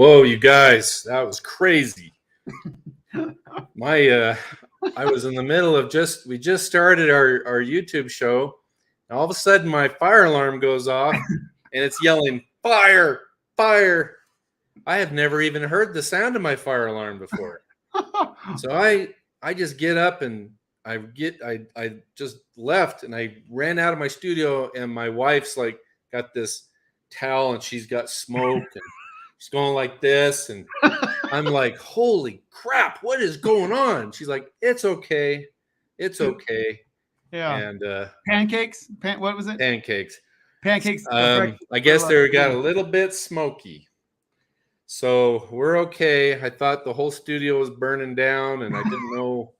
Whoa, you guys, that was crazy. I was in the middle of we just started our YouTube show. And all of a sudden my fire alarm goes off and it's yelling, fire, fire. I have never even heard the sound of my fire alarm before. So I just get up and I just left and I ran out of my studio, and my wife's like got this towel and she's got smoke and she's going like this, and I'm like, holy crap, what is going on? She's like, it's okay. It's okay. Yeah. And pancakes? What was it? Pancakes. Pancakes. I guess they got a little bit smoky. So we're okay. I thought the whole studio was burning down and I didn't know.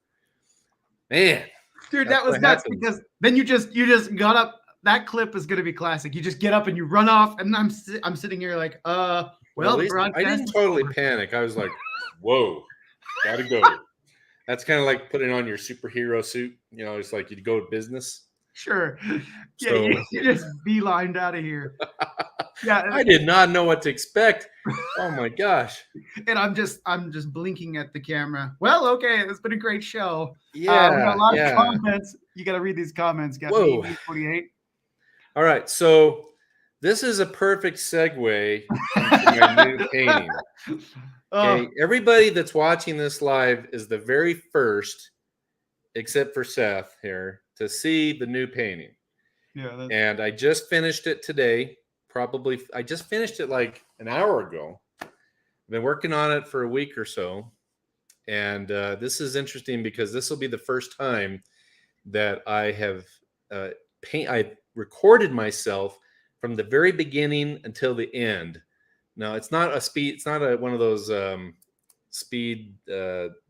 Man. Dude, that was nuts because then you just got up. That clip is going to be classic. You just get up and you run off, and I'm sitting here like, well, the broadcast. I didn't totally panic. I was like, whoa, gotta go. That's kind of like putting on your superhero suit. You know, it's like you go to business. Sure. So, yeah, you just beelined out of here. Yeah, I did not know what to expect. Oh my gosh. And I'm just blinking at the camera. Well, okay, it's been a great show. Yeah, we got a lot of comments. You got to read these comments. Got Whoa. 48. All right, so this is a perfect segue into my new painting. Okay, everybody that's watching this live is the very first, except for Seth here, to see the new painting. Yeah. And I just finished it today. I just finished it like an hour ago. I've been working on it for a week or so. And this is interesting because this will be the first time that I have I recorded myself from the very beginning until the end. Now, it's not one of those speed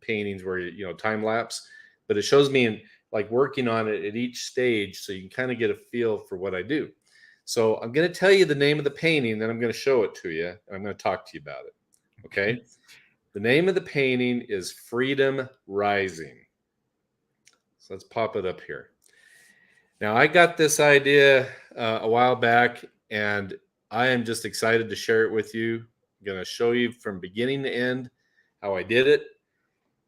paintings where you time lapse, but it shows me like working on it at each stage, so you can kind of get a feel for what I do. So I'm going to tell you the name of the painting, then I'm going to show it to you, and I'm going to talk to you about it. Okay? The name of the painting is Freedom Rising. So let's pop it up here. Now, I got this idea a while back, and I am just excited to share it with you. I'm going to show you from beginning to end how I did it,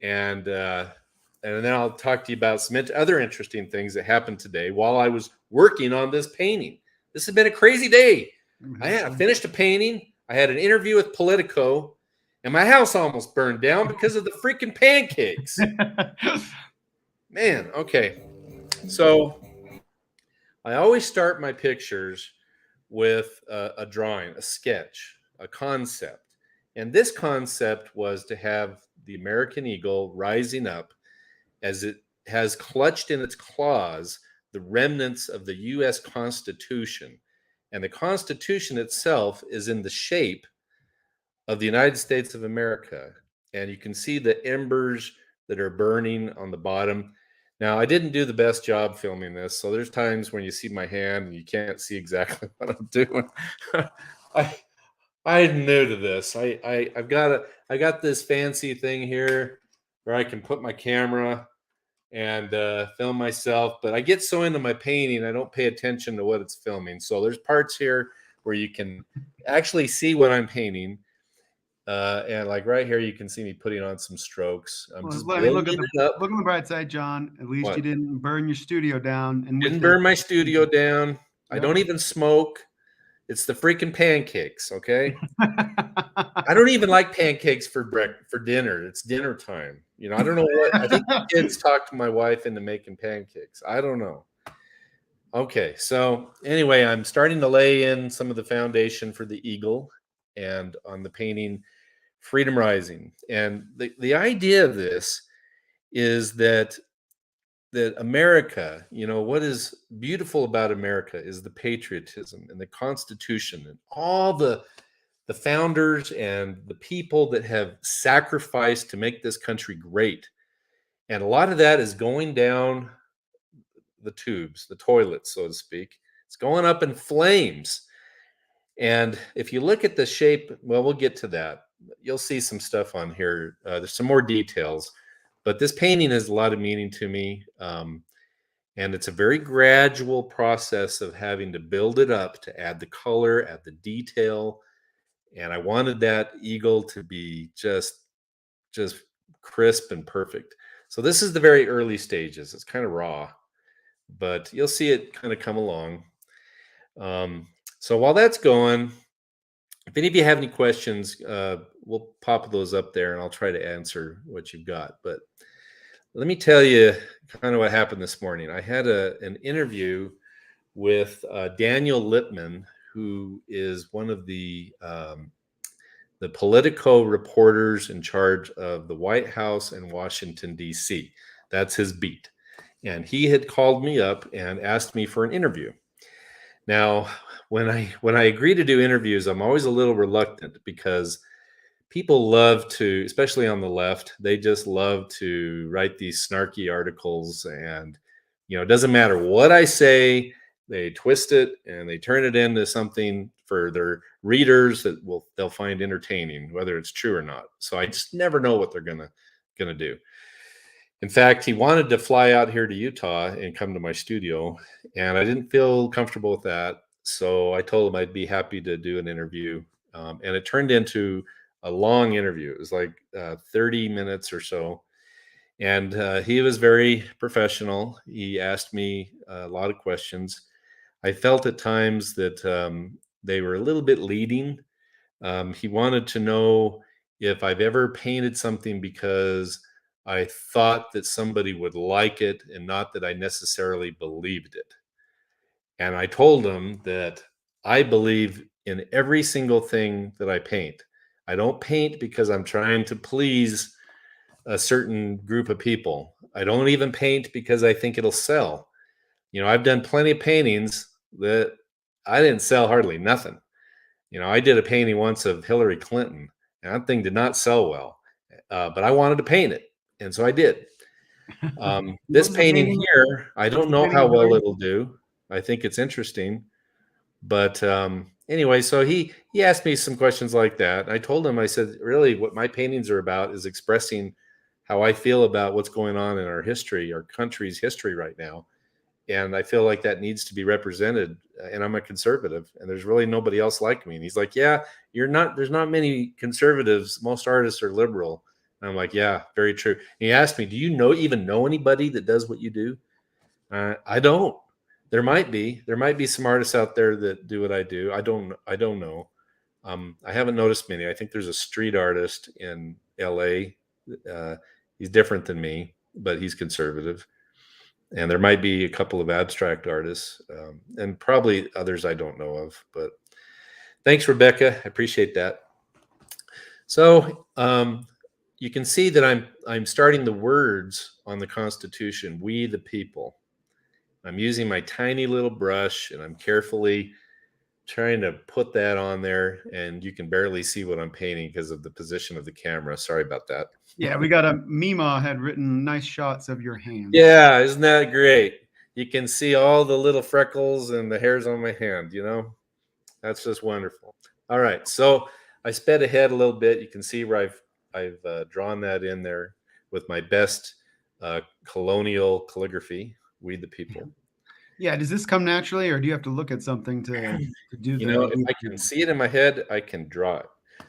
and then I'll talk to you about some other interesting things that happened today while I was working on this painting. This has been a crazy day. I finished a painting. I had an interview with Politico, and my house almost burned down because of the freaking pancakes. Man, okay. So I always start my pictures with a drawing, a sketch, a concept. And this concept was to have the American eagle rising up as it has clutched in its claws the remnants of the U.S. Constitution. And the Constitution itself is in the shape of the United States of America. And you can see the embers that are burning on the bottom. Now, I didn't do the best job filming this, so there's times when you see my hand and you can't see exactly what I'm doing. I'm new to this. I got this fancy thing here where I can put my camera and film myself, but I get so into my painting I don't pay attention to what it's filming. So there's parts here where you can actually see what I'm painting, and like right here you can see me putting on some strokes. I'm just look on the bright side, John. At least you didn't burn your studio down. And didn't burn my studio down. I don't even smoke. It's the freaking pancakes, okay? I don't even like pancakes for dinner. It's dinner time. I don't know what. I think the kids talked my wife into making pancakes. I don't know. Okay, so anyway, I'm starting to lay in some of the foundation for the eagle and on the painting Freedom Rising. And the idea of this is that America, what is beautiful about America is the patriotism and the Constitution and all the founders and the people that have sacrificed to make this country great. And a lot of that is going down the tubes, the toilets, so to speak. It's going up in flames. And if you look at the shape, well, we'll get to that. You'll see some stuff on here. There's some more details. But this painting has a lot of meaning to me. And it's a very gradual process of having to build it up to add the color, add the detail. And I wanted that eagle to be just crisp and perfect. So this is the very early stages. It's kind of raw, but you'll see it kind of come along. So while that's going, if any of you have any questions, we'll pop those up there and I'll try to answer what you've got. But let me tell you kind of what happened this morning. I had an interview with Daniel Lippman, who is one of the Politico reporters in charge of the White House and Washington, D.C. That's his beat. And he had called me up and asked me for an interview. Now, when I agree to do interviews, I'm always a little reluctant because people love to, especially on the left, they just love to write these snarky articles, and it doesn't matter what I say, they twist it and they turn it into something for their readers that they'll find entertaining, whether it's true or not. So I just never know what they're gonna do. In fact, he wanted to fly out here to Utah and come to my studio, and I didn't feel comfortable with that. So I told him I'd be happy to do an interview, and it turned into a long interview. It was like 30 minutes or so. And he was very professional. He asked me a lot of questions. I felt at times that they were a little bit leading. He wanted to know if I've ever painted something because I thought that somebody would like it and not that I necessarily believed it. And I told him that I believe in every single thing that I paint. I don't paint because I'm trying to please a certain group of people. I don't even paint because I think it'll sell. I've done plenty of paintings that I didn't sell hardly nothing. I did a painting once of Hillary Clinton, and that thing did not sell well, but I wanted to paint it, and so I did. This painting here, I don't know how well it'll do. I think it's interesting, but anyway, so he asked me some questions like that. I told him, I said, really, what my paintings are about is expressing how I feel about what's going on in our history, our country's history right now. And I feel like that needs to be represented. And I'm a conservative, and there's really nobody else like me. And he's like, yeah, you're not, there's not many conservatives. Most artists are liberal. And I'm like, yeah, very true. And he asked me, do you even know anybody that does what you do? I don't. There might be some artists out there that do what I do. I don't know. I haven't noticed many. I think there's a street artist in LA. He's different than me, but he's conservative. And there might be a couple of abstract artists, and probably others I don't know of. But thanks, Rebecca. I appreciate that. So you can see that I'm starting the words on the Constitution, we the people. I'm using my tiny little brush, and I'm carefully trying to put that on there, and you can barely see what I'm painting because of the position of the camera. Sorry about that. Yeah, we got Mima had written nice shots of your hands. Yeah, isn't that great? You can see all the little freckles and the hairs on my hand, That's just wonderful. All right, so I sped ahead a little bit. You can see where I've drawn that in there with my best colonial calligraphy, we the people. Yeah, does this come naturally, or do you have to look at something to do that? If I can see it in my head, I can draw it.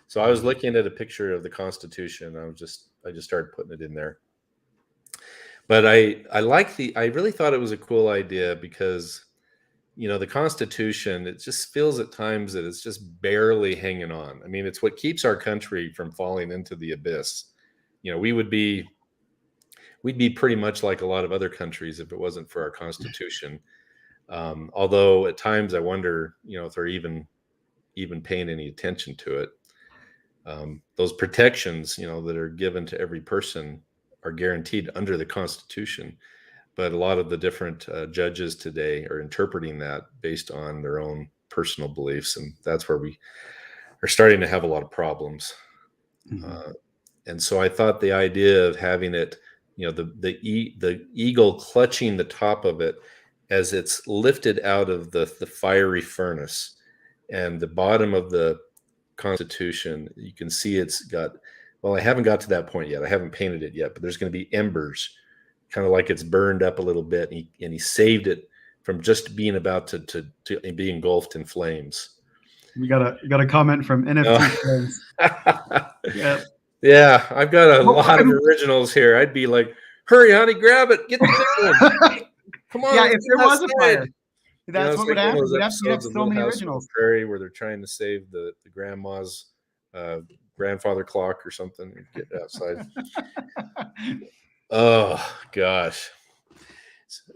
So I was looking at a picture of the Constitution. I just started putting it in there. But I really thought it was a cool idea because, the Constitution, it just feels at times that it's just barely hanging on. I mean, it's what keeps our country from falling into the abyss. We'd be pretty much like a lot of other countries if it wasn't for our Constitution. Although at times I wonder, if they're even paying any attention to it. Those protections, that are given to every person are guaranteed under the Constitution. But a lot of the different judges today are interpreting that based on their own personal beliefs. And that's where we are starting to have a lot of problems. Mm-hmm. And so I thought the idea of having it, the eagle clutching the top of it as it's lifted out of the fiery furnace, and the bottom of the Constitution, you can see it's got, well, I haven't got to that point yet. I haven't painted it yet, but there's going to be embers, kind of like it's burned up a little bit. And he saved it from just being about to be engulfed in flames. We got a comment from NFT friends. Yeah. Yeah, I've got a lot of originals here. I'd be like, hurry, honey, grab it. Get the big one. Come on. Yeah, if there was a fire, that's what would happen. One of those You'd have episodes of so Little many House originals. on the Prairie where they're trying to save the grandma's grandfather clock or something. Get outside. Oh, gosh.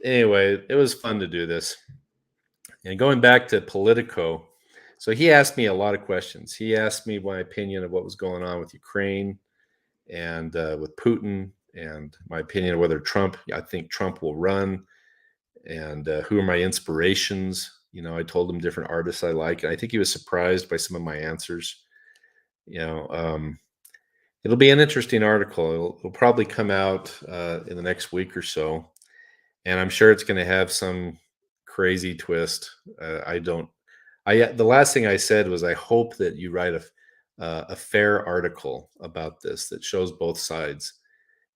Anyway, it was fun to do this. And going back to Politico, so he asked me a lot of questions. He asked me my opinion of what was going on with Ukraine and with Putin, and my opinion of whether I think Trump will run, and who are my inspirations. I told him different artists I like, and I think he was surprised by some of my answers. It'll be an interesting article. It'll probably come out in the next week or so, and I'm sure it's going to have some crazy twist. The last thing I said was, I hope that you write a fair article about this that shows both sides.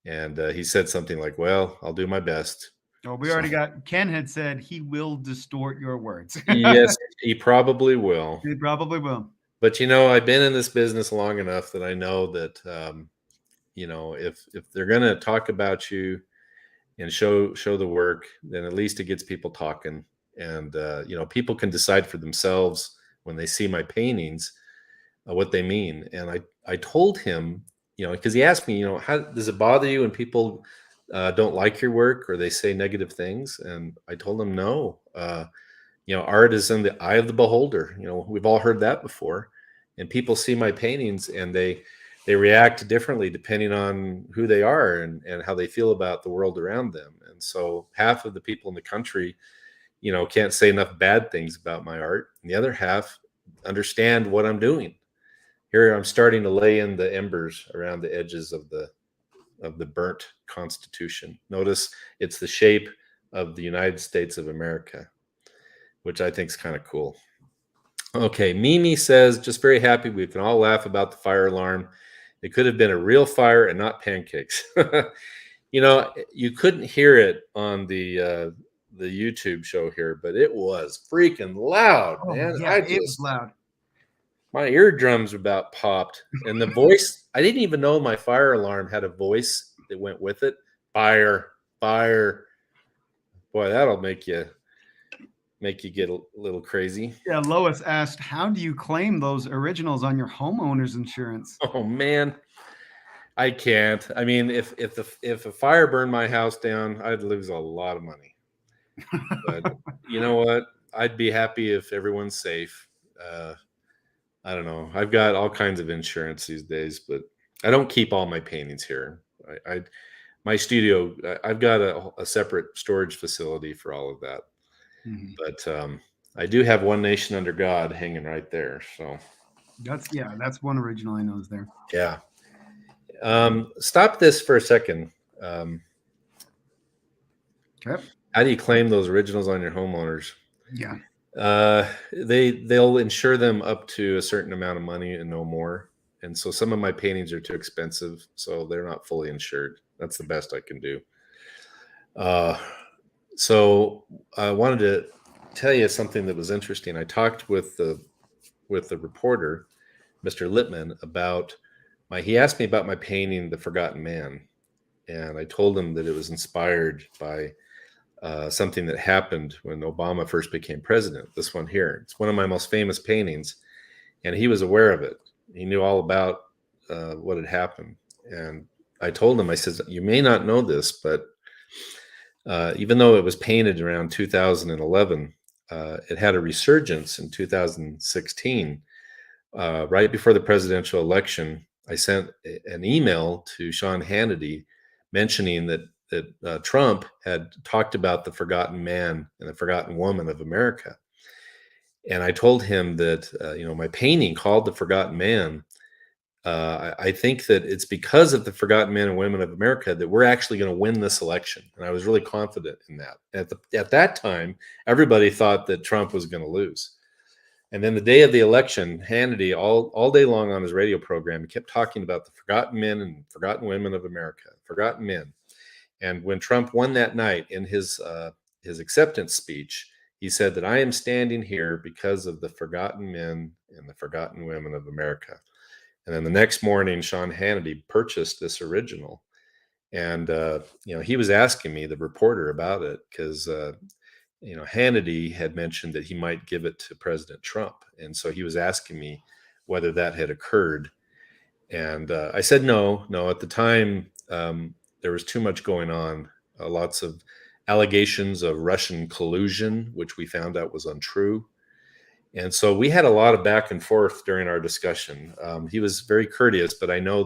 And he said something like, well, I'll do my best. Oh, we already got, Ken had said he will distort your words. Yes, he probably will. He probably will. But, I've been in this business long enough that I know that, if they're going to talk about you and show the work, then at least it gets people talking. And, people can decide for themselves when they see my paintings what they mean. And I told him, because he asked me, how does it bother you when people don't like your work or they say negative things? And I told him, no, art is in the eye of the beholder. We've all heard that before. And people see my paintings and they react differently depending on who they are and how they feel about the world around them. And so half of the people in the country, can't say enough bad things about my art. And the other half understand what I'm doing. Here I'm starting to lay in the embers around the edges of the burnt Constitution. Notice it's the shape of the United States of America, which I think is kind of cool. Okay, Mimi says, just very happy we can all laugh about the fire alarm. It could have been a real fire and not pancakes. You couldn't hear it on the YouTube show here, but it was freaking loud, man. Yeah, it was loud. My eardrums about popped, and the voice, I didn't even know my fire alarm had a voice that went with it. Fire. Boy, that'll make you get a little crazy. Yeah, Lois asked, how do you claim those originals on your homeowner's insurance? Oh man, I can't. I mean, if a fire burned my house down, I'd lose a lot of money. But you know what? I'd be happy if everyone's safe. I don't know. I've got all kinds of insurance these days, but I don't keep all my paintings here. My studio, I've got a separate storage facility for all of that. Mm-hmm. But I do have One Nation Under God hanging right there. So that's one original I know is there. Yeah. Stop this for a second. Okay. How do you claim those originals on your homeowners? Yeah. They'll insure them up to a certain amount of money and no more. And so some of my paintings are too expensive, so they're not fully insured. That's the best I can do. So I wanted to tell you something that was interesting. I talked with the reporter, Mr. Littman, about he asked me about my painting, The Forgotten Man. And I told him that it was inspired by something that happened when Obama first became president. This one here. It's one of my most famous paintings. And he was aware of it. He knew all about what had happened. And I told him, I said, you may not know this, but even though it was painted around 2011, it had a resurgence in 2016. Right before the presidential election, I sent an email to Sean Hannity mentioning that Trump had talked about the forgotten man and the forgotten woman of America. And I told him that, my painting called The Forgotten Man, I think that it's because of the forgotten men and women of America that we're actually going to win this election. And I was really confident in that. At that time, everybody thought that Trump was going to lose. And then the day of the election, Hannity, all day long on his radio program, kept talking about the forgotten men and forgotten women of America, forgotten men. And when Trump won that night in his acceptance speech, he said that I am standing here because of the forgotten men and the forgotten women of America. And then the next morning, Sean Hannity purchased this original. And, he was asking me, the reporter, about it because, Hannity had mentioned that he might give it to President Trump. And so he was asking me whether that had occurred. And I said no. At the time, there was too much going on, lots of allegations of Russian collusion, which we found out was untrue. And so we had a lot of back and forth during our discussion. He was very courteous, but I know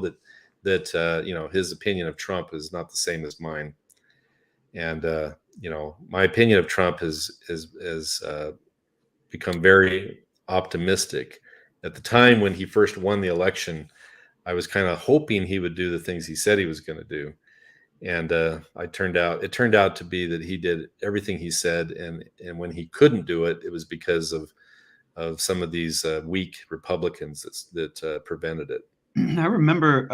that his opinion of Trump is not the same as mine. And my opinion of Trump has become very optimistic. At the time when he first won the election, I was kind of hoping he would do the things he said he was going to do. And it turned out to be that he did everything he said. And when he couldn't do it, it was because of some of these weak Republicans that prevented it. I remember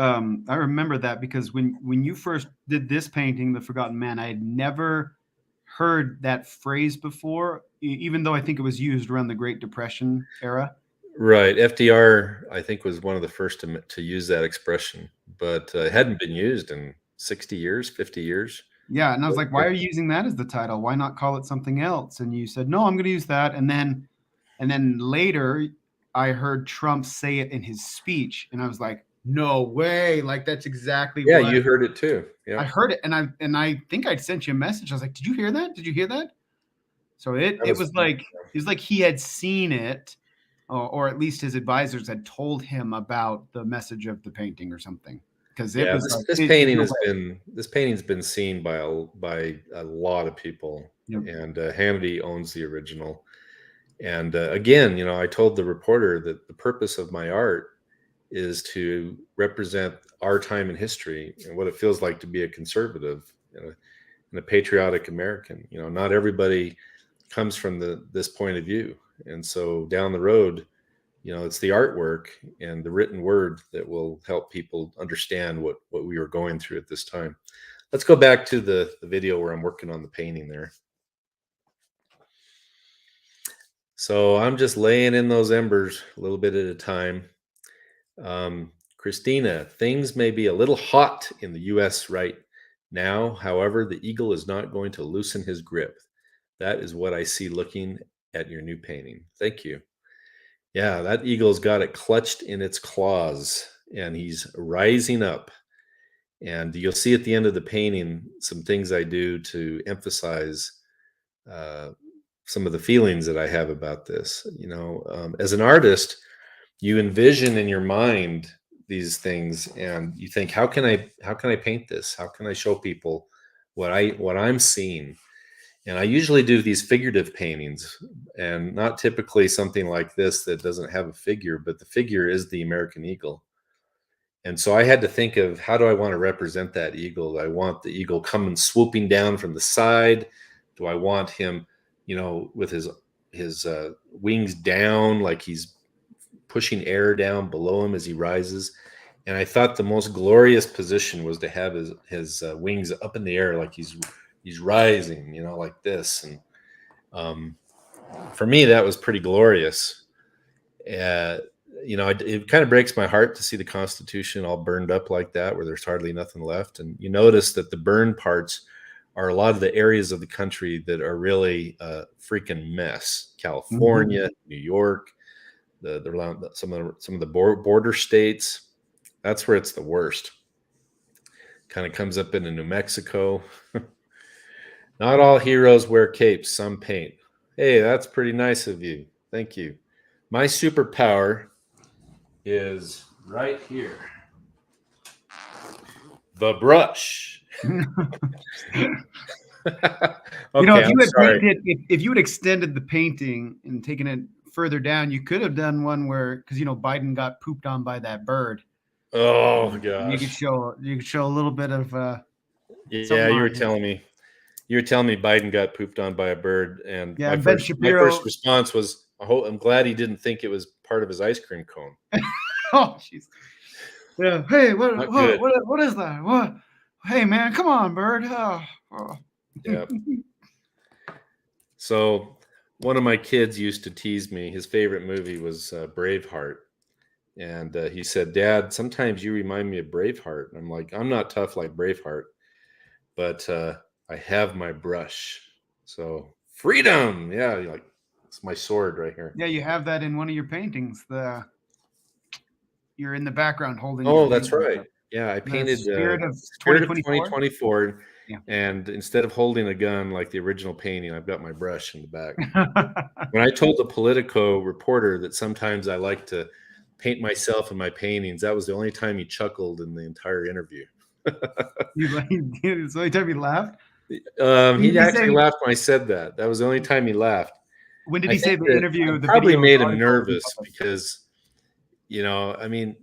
that because when you first did this painting, The Forgotten Man, I had never heard that phrase before, even though I think it was used around the Great Depression era. Right. FDR, I think, was one of the first to use that expression, but it hadn't been used in 60 years, 50 years. Yeah. And I was like, why are you using that as the title? Why not call it something else? And you said, no, I'm going to use that. And then later I heard Trump say it in his speech, and I was like, no way. Like, that's exactly what. Yeah, you heard it too. Yeah. I heard it. And I think I'd sent you a message. I was like, did you hear that? Did you hear that? So it was like he had seen it, or at least his advisors had told him about the message of the painting or something. Because this painting's been seen by a lot of people. Yep. And Hannity owns the original. And again, I told the reporter that the purpose of my art is to represent our time in history and what it feels like to be a conservative and a patriotic American. Not everybody comes from this point of view. And so down the road, it's the artwork and the written word that will help people understand what we were going through at this time. Let's go back to the video where I'm working on the painting there. So I'm just laying in those embers a little bit at a time. Christina, things may be a little hot in the U.S. right now. However, the eagle is not going to loosen his grip. That is what I see looking at your new painting. Thank you. Yeah, that eagle's got it clutched in its claws, and he's rising up. And you'll see at the end of the painting some things I do to emphasize some of the feelings that I have about this. As an artist, you envision in your mind these things, and you think, how can I paint this? How can I show people what I'm seeing? And I usually do these figurative paintings, and not typically something like this that doesn't have a figure, but the figure is the American eagle. And so I had to think of, how do I want to represent that eagle? Do I want the eagle coming swooping down from the side? Do I want him, with his wings down, like he's pushing air down below him as he rises? And I thought the most glorious position was to have his wings up in the air, like he's rising, like this. And for me, that was pretty glorious. It kind of breaks my heart to see the Constitution all burned up like that, where there's hardly nothing left. And you notice that the burned parts are a lot of the areas of the country that are really a freaking mess. California, New York, some of the border states. That's where it's the worst. Kind of comes up into New Mexico. Not all heroes wear capes, some paint. Hey, that's pretty nice of you. Thank you. My superpower is right here. The brush. Okay, if you had extended the painting and taken it further down, you could have done one where, because Biden got pooped on by that bird. Oh gosh. You could show a little bit of yeah, you were telling me Biden got pooped on by a bird, and yeah, my first response was, I'm glad he didn't think it was part of his ice cream cone. Oh jeez. Yeah. Hey, what is that? What? Hey man, come on, bird. Oh. Yeah. So one of my kids used to tease me. His favorite movie was Braveheart. And he said, "Dad, sometimes you remind me of Braveheart." And I'm like, "I'm not tough like Braveheart, but I have my brush." So freedom. Yeah. Like, it's my sword right here. Yeah, you have that in one of your paintings. You're in the background holding your Oh, that's painting right. up. Yeah. I The painted spirit of Spirit of 2024. 2024. Yeah. And instead of holding a gun like the original painting, I've got my brush in the back. When I told the Politico reporter that sometimes I like to paint myself in my paintings, that was the only time he chuckled in the entire interview. It's the only time you laughed. He Did he say? actually laughed when I said that. That was the only time he laughed. When did I he say think the that I interview, the probably video, made the him article was in nervous public? because, I mean,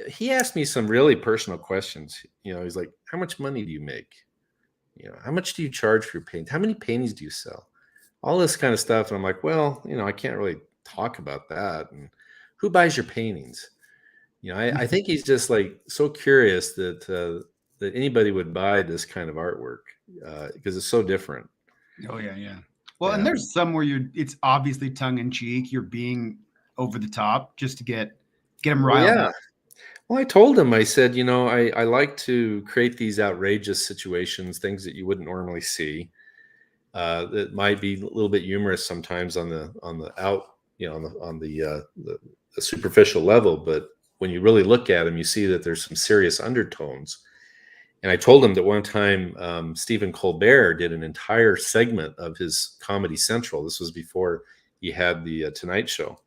he asked me some really personal questions. He's like, "How much money do you make? How much do you charge for your paint? How many paintings do you sell?" All this kind of stuff. And I'm like, "Well, I can't really talk about that. And who buys your paintings?" I think he's just like so curious that anybody would buy this kind of artwork because it's so different. Oh yeah, yeah. Well, and Yeah. there's some where it's obviously tongue in cheek. You're being over the top just to get them Well, riled yeah. up. Well, I told him, I said, I like to create these outrageous situations, things that you wouldn't normally see. That might be a little bit humorous sometimes on the out, the superficial level, but when you really look at them, you see that there's some serious undertones. And I told him that one time Stephen Colbert did an entire segment of his Comedy Central. This was before he had the Tonight Show.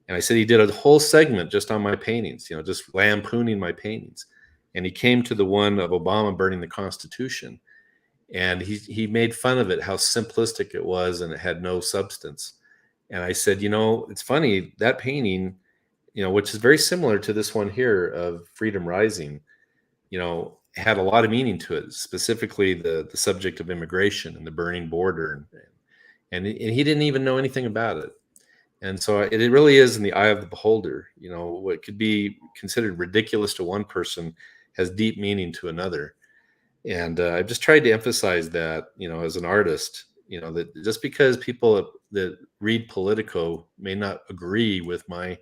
And I said he did a whole segment just on my paintings, just lampooning my paintings. And he came to the one of Obama burning the Constitution. And he made fun of it, how simplistic it was, and it had no substance. And I said, it's funny, that painting, which is very similar to this one here of Freedom Rising, had a lot of meaning to it, specifically the subject of immigration and the burning border. And he didn't even know anything about it. And so it really is in the eye of the beholder. What could be considered ridiculous to one person has deep meaning to another. And I've just tried to emphasize that, as an artist, that just because people that read Politico may not agree with my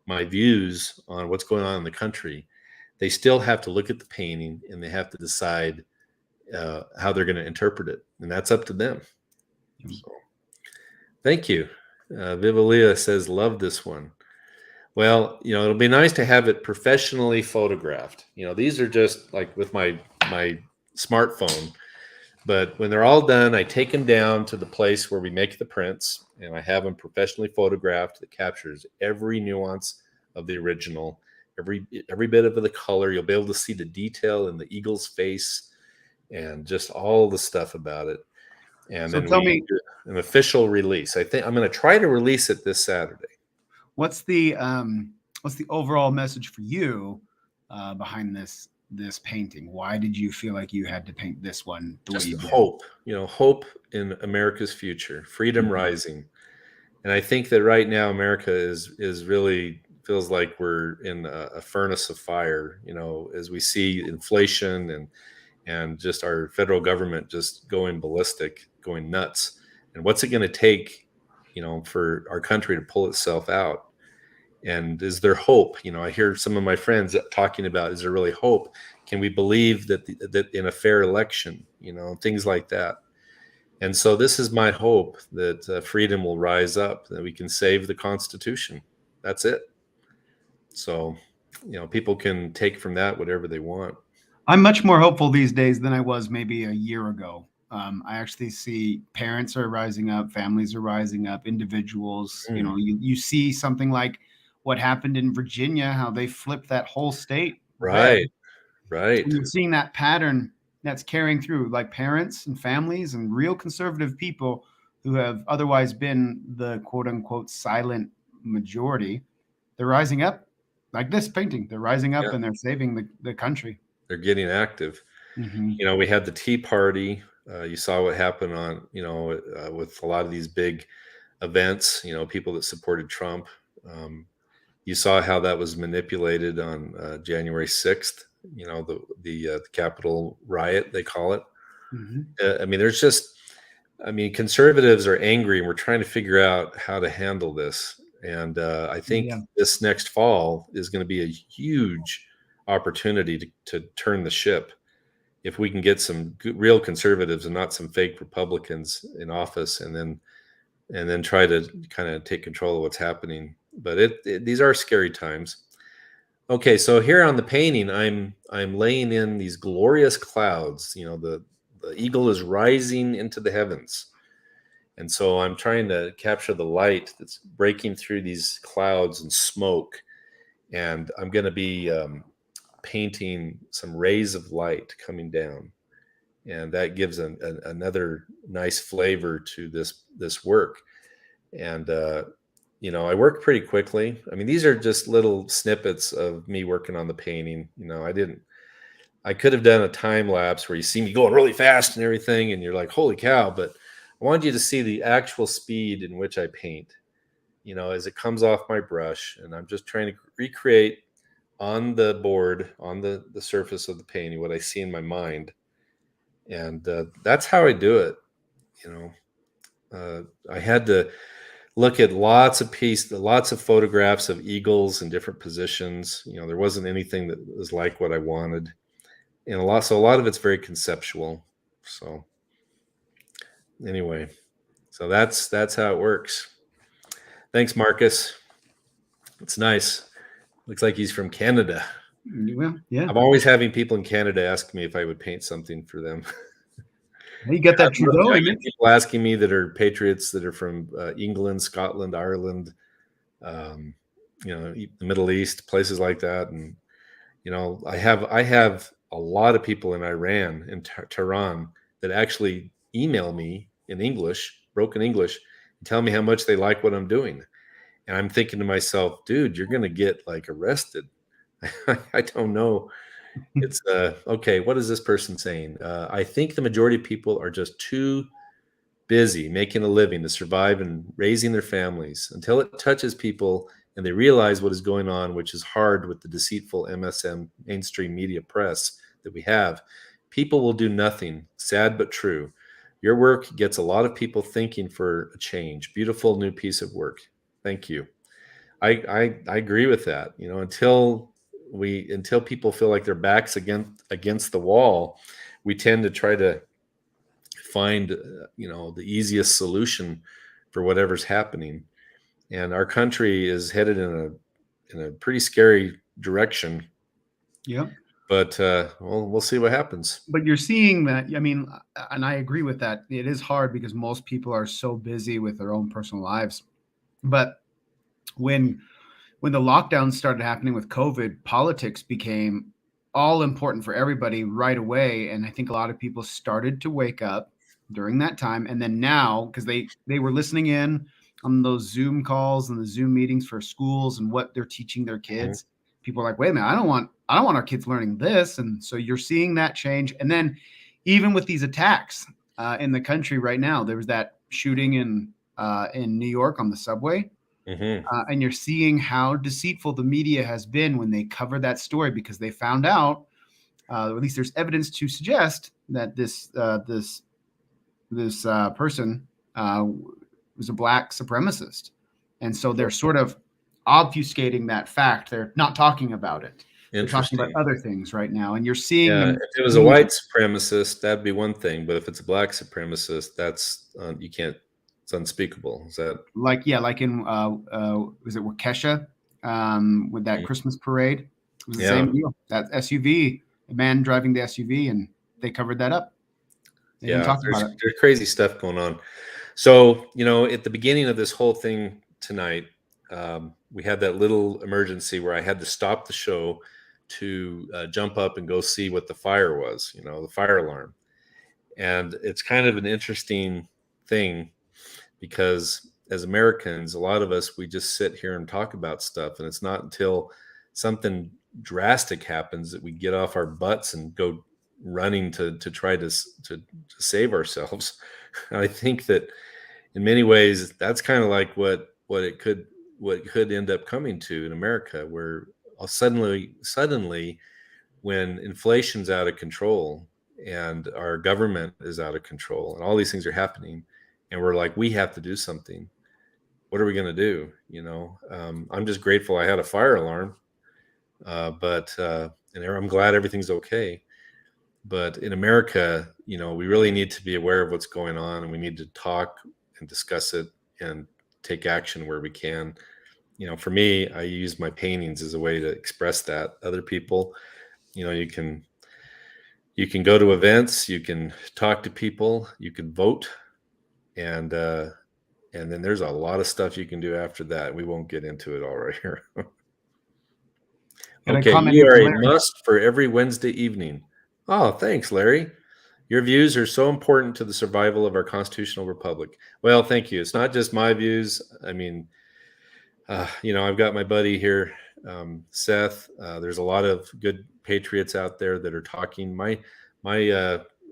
views on what's going on in the country, they still have to look at the painting and they have to decide how they're going to interpret it. And that's up to them. So, thank you. Vivalia says, "Love this one." Well, it'll be nice to have it professionally photographed. These are just like with my smartphone, but when they're all done, I take them down to the place where we make the prints, and I have them professionally photographed that captures every nuance of the original, every bit of the color. You'll be able to see the detail in the eagle's face and just all the stuff about it. And So then tell we me, do an official release. I think I'm going to try to release it this Saturday. what's the overall message for you behind this painting? Why did you feel like you had to paint this one the way Just you did? hope, hope in America's future, freedom rising. And I think that right now America is really feels like we're in a furnace of fire, as we see inflation and just our federal government just going ballistic, going nuts. And what's it going to take, for our country to pull itself out? And is there hope? I hear some of my friends talking about, is there really hope? Can we believe that in a fair election, things like that? And so this is my hope that freedom will rise up, that we can save the Constitution. That's it. So, people can take from that whatever they want. I'm much more hopeful these days than I was maybe a year ago. I actually see parents are rising up, families are rising up, individuals. You see something like what happened in Virginia, how they flipped that whole state red. Right. And you're seeing that pattern that's carrying through, like parents and families and real conservative people who have otherwise been the quote unquote silent majority. They're rising up like this painting. They're rising up and they're saving the country. They're getting active. Mm-hmm. We had the Tea Party. You saw what happened on, with a lot of these big events, people that supported Trump. You saw how that was manipulated on January 6th, the Capitol riot, they call it. Mm-hmm. I mean, there's just I mean, conservatives are angry, and we're trying to figure out how to handle this. And I think Yeah. this next fall is going to be a huge opportunity to turn the ship if we can get some real conservatives and not some fake Republicans in office, and then try to kind of take control of what's happening. But these are scary times. Okay, so here on the painting, I'm laying in these glorious clouds. You know, the eagle is rising into the heavens. And so I'm trying to capture the light that's breaking through these clouds and smoke. And I'm going to be painting some rays of light coming down. And that gives another nice flavor to this work. And, I work pretty quickly. I mean, these are just little snippets of me working on the painting. I could have done a time lapse where you see me going really fast and everything, and you're like, holy cow. But I wanted you to see the actual speed in which I paint, as it comes off my brush. And I'm just trying to recreate on the board, on the surface of the painting, what I see in my mind. And that's how I do it. I had to look at lots of photographs of eagles in different positions. There wasn't anything that was like what I wanted. And a lot of it's very conceptual. So anyway, so that's how it works. Thanks, Marcus. It's nice. Looks like he's from Canada. Well, yeah. I'm always having people in Canada ask me if I would paint something for them. You got that Trudeau in it. People asking me that are patriots that are from England, Scotland, Ireland, the Middle East, places like that. And I have a lot of people in Iran, in Tehran, that actually email me in English, broken English, and tell me how much they like what I'm doing. And I'm thinking to myself, dude, you're going to get like arrested. I don't know. It's okay. What is this person saying? I think the majority of people are just too busy making a living to survive and raising their families until it touches people and they realize what is going on, which is hard with the deceitful MSM mainstream media press that we have. People will do nothing. Sad but true. Your work gets a lot of people thinking for a change. Beautiful new piece of work. Thank you. I agree with that. Until people feel like their backs against the wall, we tend to try to find the easiest solution for whatever's happening. And our country is headed in a pretty scary direction. Yeah. But we'll see what happens. But you're seeing that. I mean, and I agree with that. It is hard because most people are so busy with their own personal lives. But when the lockdowns started happening with COVID, politics became all important for everybody right away. And I think a lot of people started to wake up during that time. And then now, because they were listening in on those Zoom calls and the Zoom meetings for schools and what they're teaching their kids, people are like, wait a minute, I don't want our kids learning this. And so you're seeing that change. And then even with these attacks in the country right now, there was that shooting in New York on the subway. And you're seeing how deceitful the media has been when they cover that story, because they found out, or at least there's evidence to suggest that this person was a black supremacist, and so they're sort of obfuscating that fact. They're not talking about it. They're talking about other things right now, and you're seeing. Yeah, if it was a white supremacist, that'd be one thing, but if it's a black supremacist, that's you can't. It's unspeakable. Is that like in was it Waukesha with that Christmas parade? It was the same deal. That SUV, a man driving the SUV, and they covered that up. They didn't talk about it. There's crazy stuff going on. So at the beginning of this whole thing tonight, we had that little emergency where I had to stop the show to jump up and go see what the fire was. The fire alarm, and it's kind of an interesting thing. Because as Americans, a lot of us, we just sit here and talk about stuff. And it's not until something drastic happens that we get off our butts and go running to try to save ourselves. And I think that in many ways, that's kind of like what it could end up coming to in America, where suddenly when inflation's out of control and our government is out of control, and all these things are happening, and we're like, we have to do something. What are we going to do? I'm just grateful I had a fire alarm, but and I'm glad everything's okay. But in America, we really need to be aware of what's going on, and we need to talk and discuss it and take action where we can. For me, I use my paintings as a way to express that. Other people, you can go to events, you can talk to people, you can vote, and then there's a lot of stuff you can do after that. We won't get into it all right here. Okay, you are a must for every Wednesday evening. Oh, thanks, Larry. Your views are so important to the survival of our constitutional republic. Well, thank you. It's not just my views. I mean, I've got my buddy here, Seth. There's a lot of good patriots out there that are talking. My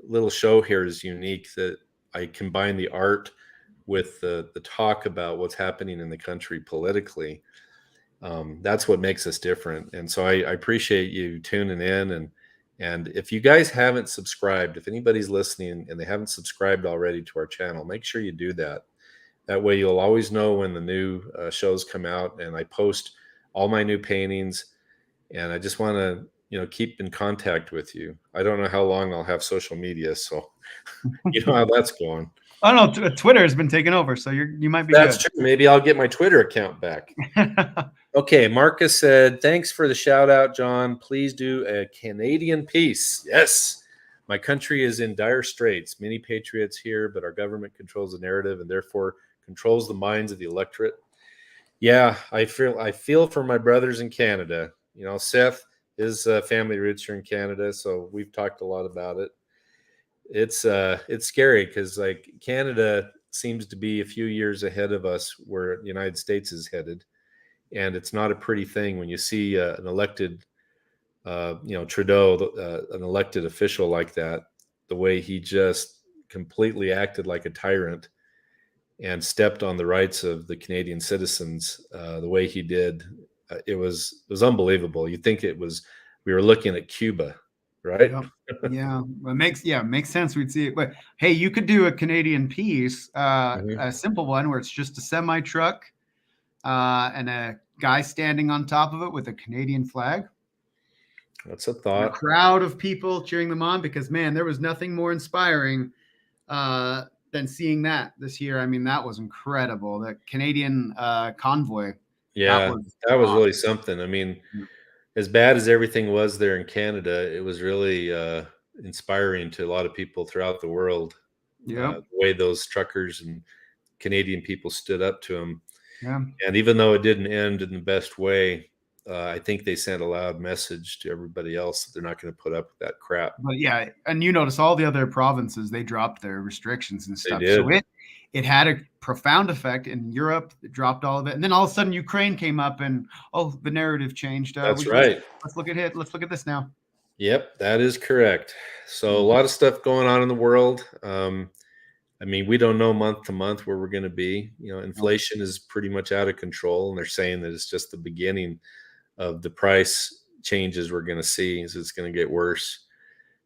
little show here is unique, that I combine the art with the talk about what's happening in the country politically. That's what makes us different. And so I appreciate you tuning in. And if you guys haven't subscribed, if anybody's listening and they haven't subscribed already to our channel, make sure you do that. That way you'll always know when the new shows come out, and I post all my new paintings. And I just want to, keep in contact with you. I don't know how long I'll have social media, so you know how that's going. I don't know. Twitter has been taken over, so you might be. That's true. Maybe I'll get my Twitter account back. Okay, Marcus said, thanks for the shout out, John. Please do a Canadian piece. Yes. My country is in dire straits. Many patriots here, but our government controls the narrative and therefore controls the minds of the electorate. Yeah, I feel for my brothers in Canada. Seth, his family roots are in Canada, so we've talked a lot about it. It's scary because Canada seems to be a few years ahead of us where the United States is headed. And it's not a pretty thing when you see an elected, Trudeau, an elected official like that, the way he just completely acted like a tyrant and stepped on the rights of the Canadian citizens the way he did. It was unbelievable. You think we were looking at Cuba, right? Yeah, it makes sense. We'd see it. But hey, you could do a Canadian piece, a simple one where it's just a semi truck. And a guy standing on top of it with a Canadian flag. That's a thought. And a crowd of people cheering them on, because, man, there was nothing more inspiring than seeing that this year. I mean, that was incredible. The Canadian convoy. Yeah, that was really something. I mean, as bad as everything was there in Canada, it was really inspiring to a lot of people throughout the world. Yeah, the way those truckers and Canadian people stood up to him. Yeah. And even though it didn't end in the best way, I think they sent a loud message to everybody else that they're not going to put up with that crap. But yeah, and you notice all the other provinces, they dropped their restrictions and stuff. They did. So it had a profound effect in Europe. It dropped all of it. And then all of a sudden Ukraine came up and, the narrative changed. That's right. Let's look at it. Let's look at this now. Yep, that is correct. So a lot of stuff going on in the world. I mean, we don't know month to month where we're going to be. Inflation is pretty much out of control, and they're saying that it's just the beginning of the price changes we're going to see. So it's going to get worse.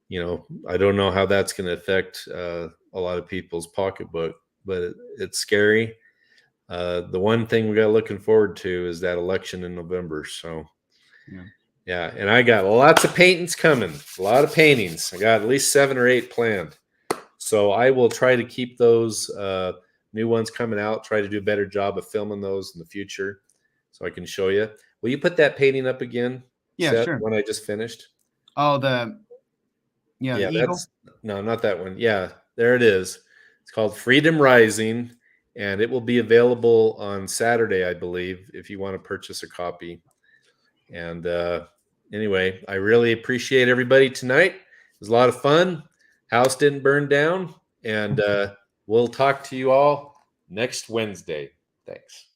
I don't know how that's going to affect a lot of people's pocketbook, but it's scary. The one thing we got looking forward to is that election in November. So, yeah. And I got lots of paintings coming, a lot of paintings. I got at least 7 or 8 planned. So I will try to keep those new ones coming out, try to do a better job of filming those in the future so I can show you. Will you put that painting up again? Yeah, Seth, sure. One I just finished. Oh, the eagle? No, not that one. Yeah, there it is. It's called Freedom Rising, and it will be available on Saturday, I believe, if you want to purchase a copy. And anyway, I really appreciate everybody tonight. It was a lot of fun. House didn't burn down, and we'll talk to you all next Wednesday. Thanks.